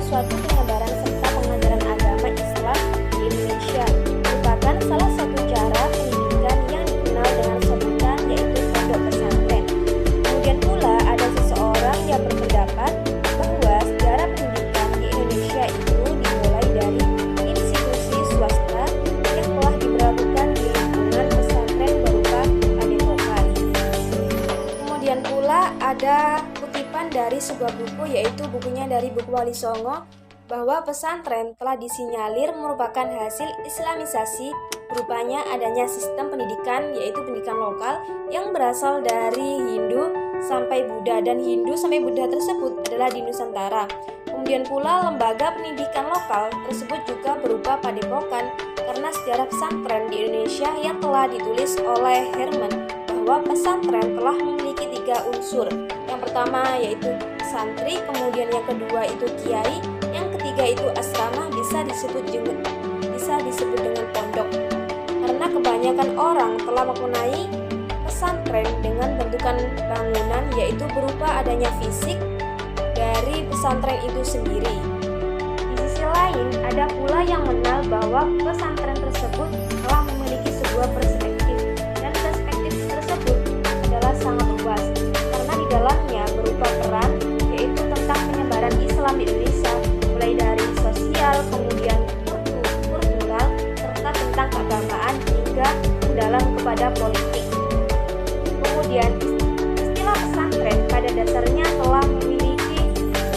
suatu penyebaran serta pengajaran agama Islam di Indonesia merupakan salah satu cara pendidikan yang dikenal dengan sebutan yaitu pondok pesantren. Kemudian pula ada seseorang yang berpendapat bahwa sejarah pendidikan di Indonesia itu dimulai dari institusi swasta yang telah diberlakukan di lingkungan pesantren berupa padepokan. Kemudian pula ada kutipan dari sebuah buku yaitu bukunya dari buku Wali Songo bahwa pesantren telah disinyalir merupakan hasil islamisasi berupanya adanya sistem pendidikan yaitu pendidikan lokal yang berasal dari Hindu sampai Buddha dan Hindu sampai Buddha tersebut adalah di Nusantara. Kemudian pula lembaga pendidikan lokal tersebut juga berupa padepokan karena sejarah pesantren di Indonesia yang telah ditulis oleh Herman bahwa pesantren telah memiliki 3 unsur. Yang pertama yaitu santri, kemudian yang kedua itu kiai, yang ketiga itu asrama bisa disebut dengan pondok. Karena kebanyakan orang telah mengenai pesantren dengan bentukan bangunan yaitu berupa adanya fisik dari pesantren itu sendiri. Di sisi lain ada pula yang mengenal bahwa pesantren tersebut telah memiliki sebuah perspektif dan perspektif tersebut adalah sangat luas karena di dalamnya berupa peran yaitu tentang penyebaran Islam di Indonesia mulai dari sosial, kemudian kultural, serta tentang keagamaan hingga mendalam kepada politik. Kemudian istilah pesantren pada dasarnya telah memiliki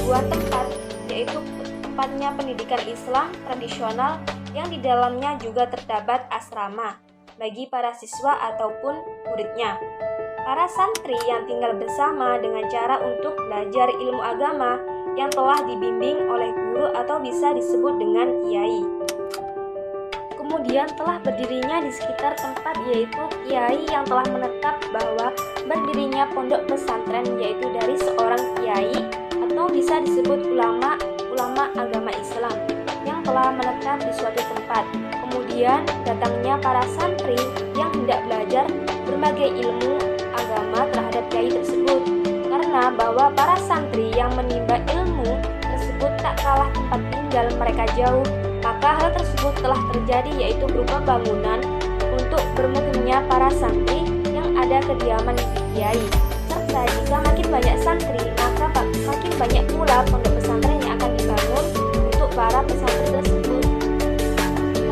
sebuah tempat yaitu tempatnya pendidikan Islam tradisional yang di dalamnya juga terdapat asrama bagi para siswa ataupun muridnya. Para santri yang tinggal bersama dengan cara untuk belajar ilmu agama yang telah dibimbing oleh guru atau bisa disebut dengan kiai. Kemudian telah berdirinya di sekitar tempat yaitu kiai yang telah menetap bahwa berdirinya pondok pesantren yaitu dari seorang kiai atau bisa disebut ulama agama Islam yang telah menetap di suatu tempat. Kemudian datangnya para santri yang hendak belajar berbagai ilmu agama terhadap kiai tersebut. Karena bahwa para santri yang menimba ilmu tersebut tak kalah tempat tinggal mereka jauh, maka hal tersebut telah terjadi yaitu berupa bangunan untuk bermukimnya para santri yang ada kediaman di kiai. Serta jika makin banyak santri, maka makin banyak pula pondok pesantren yang akan dibangun untuk para pesantren tersebut.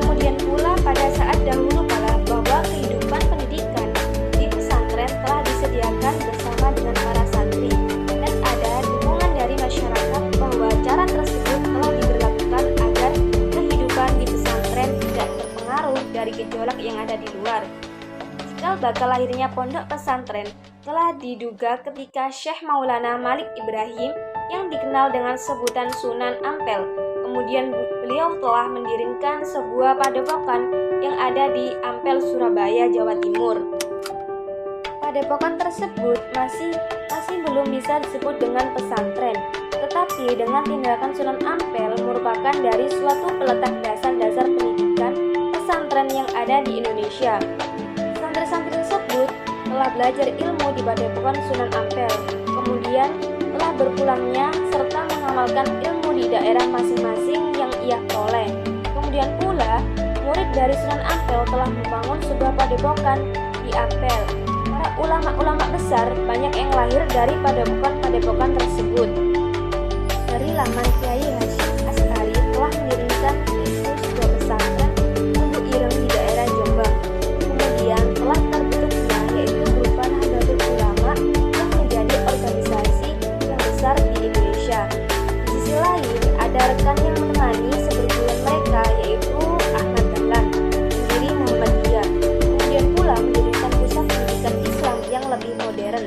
Kemudian pula pada saat dahulu kala bahwa kehidupan pendidikan di pesantren telah disediakan bersama dengan para santri dan ada dukungan dari masyarakat bahwa cara tersebut telah diberlakukan agar kehidupan di pesantren tidak terpengaruh dari gejolak yang ada di luar. Cikal bakal lahirnya pondok pesantren telah diduga ketika Syekh Maulana Malik Ibrahim yang dikenal dengan sebutan Sunan Ampel. Kemudian beliau telah mendirikan sebuah padepokan yang ada di Ampel, Surabaya, Jawa Timur. Padepokan tersebut masih belum bisa disebut dengan pesantren, tetapi dengan tindakan Sunan Ampel merupakan dari suatu peletak dasar-dasar pendidikan pesantren yang ada di Indonesia. Santri-santri tersebut telah belajar ilmu di padepokan Sunan Ampel, kemudian telah berpulangnya serta mengamalkan ilmu di daerah masing-masing yang ia peroleh. Kemudian pula murid dari Sunan Ampel telah membangun sebuah padepokan di Ampel. Para ulama-ulama besar banyak yang lahir dari padepokan tersebut. Dari laman Kiai Hasyim Asy'ari telah mendirikan yaitu sebuah pesantren Tebu Ireng di daerah Jombang. Kemudian telah terbentuknya yaitu berupa Nahdlatul Ulama yang menjadi organisasi yang besar di Indonesia. Di sisi lain ada rekan yang menemani seperguruan mereka yaitu Ahmad Dahlan, pendiri Muhammadiyah. Kemudian pula mendirikan pusat pendidikan Islam yang lebih modern.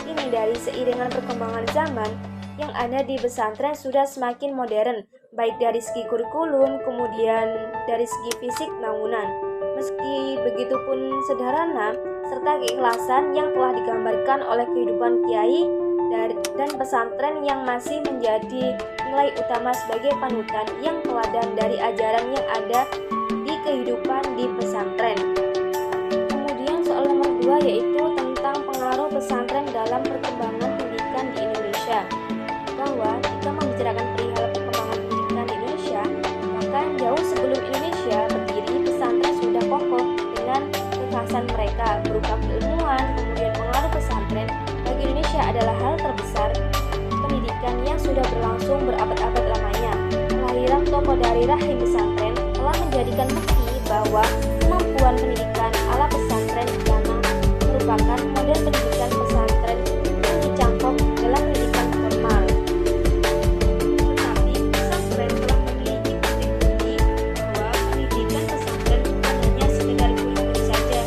Ini dari seiringan perkembangan zaman yang ada di pesantren sudah semakin modern, baik dari segi kurikulum, kemudian dari segi fisik bangunan. Meski begitu pun sederhana, serta keikhlasan yang telah digambarkan oleh kehidupan kiai dan pesantren yang masih menjadi nilai utama sebagai panutan yang teladan dari ajaran yang ada di kehidupan di pesantren. Kemudian soal nomor 2 yaitu tentang pengaruh pesantren dalam perkembangan pendidikan di Indonesia. Bahwa jika membicarakan perihal perkembangan berlangsung berabad-abad lamanya. Kelahiran tokoh dari rahim pesantren telah menjadikan bukti bahwa kemampuan pendidikan ala pesantren di tanah merupakan model pendidikan pesantren yang dicangkok dalam pendidikan formal. Tetapi pesantren telah memiliki bukti-bukti bahwa pendidikan pesantren bukan hanya sekedar guru-guru saja,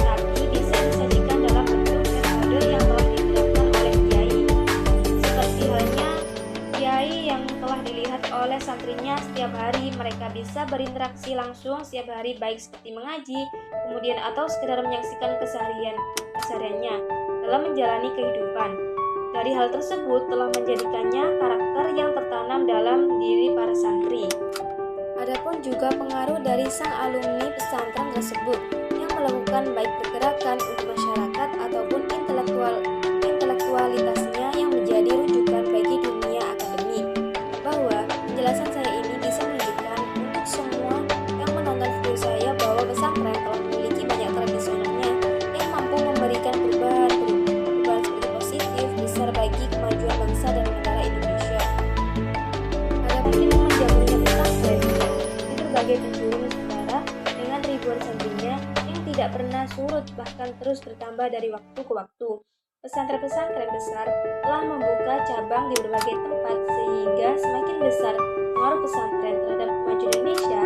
tapi bisa disajikan dalam bentuk metode yang telah diterapkan oleh kiai. Seperti halnya kiai yang telah dilihat oleh santrinya setiap hari, mereka bisa berinteraksi langsung setiap hari, baik seperti mengaji, kemudian atau sekedar menyaksikan kesehariannya dalam menjalani kehidupan. Dari hal tersebut telah menjadikannya karakter yang tertanam dalam diri para santri. Adapun juga pengaruh dari sang alumni pesantren tersebut yang melakukan baik pergerakan untuk masyarakat ataupun intelektualitasnya yang menjadi rujukan bagi dunia akademik. Bahwa penjelasan saya ini bisa menunjukkan untuk semua yang menonton video saya bahwa pesantren telah memiliki banyak tradisionalnya yang mampu memberikan perubahan seperti positif besar bagi kemajuan bangsa dan negara Indonesia. Adapun yang menjamurnya pesantren di berbagai penjuru Nusantara dengan ribuan santrinya yang tidak pernah surut bahkan terus bertambah dari waktu ke waktu. Pesantren-pesantren besar telah membuka cabang di berbagai tempat sehingga semakin besar pengaruh pesantren terhadap kemajuan Indonesia.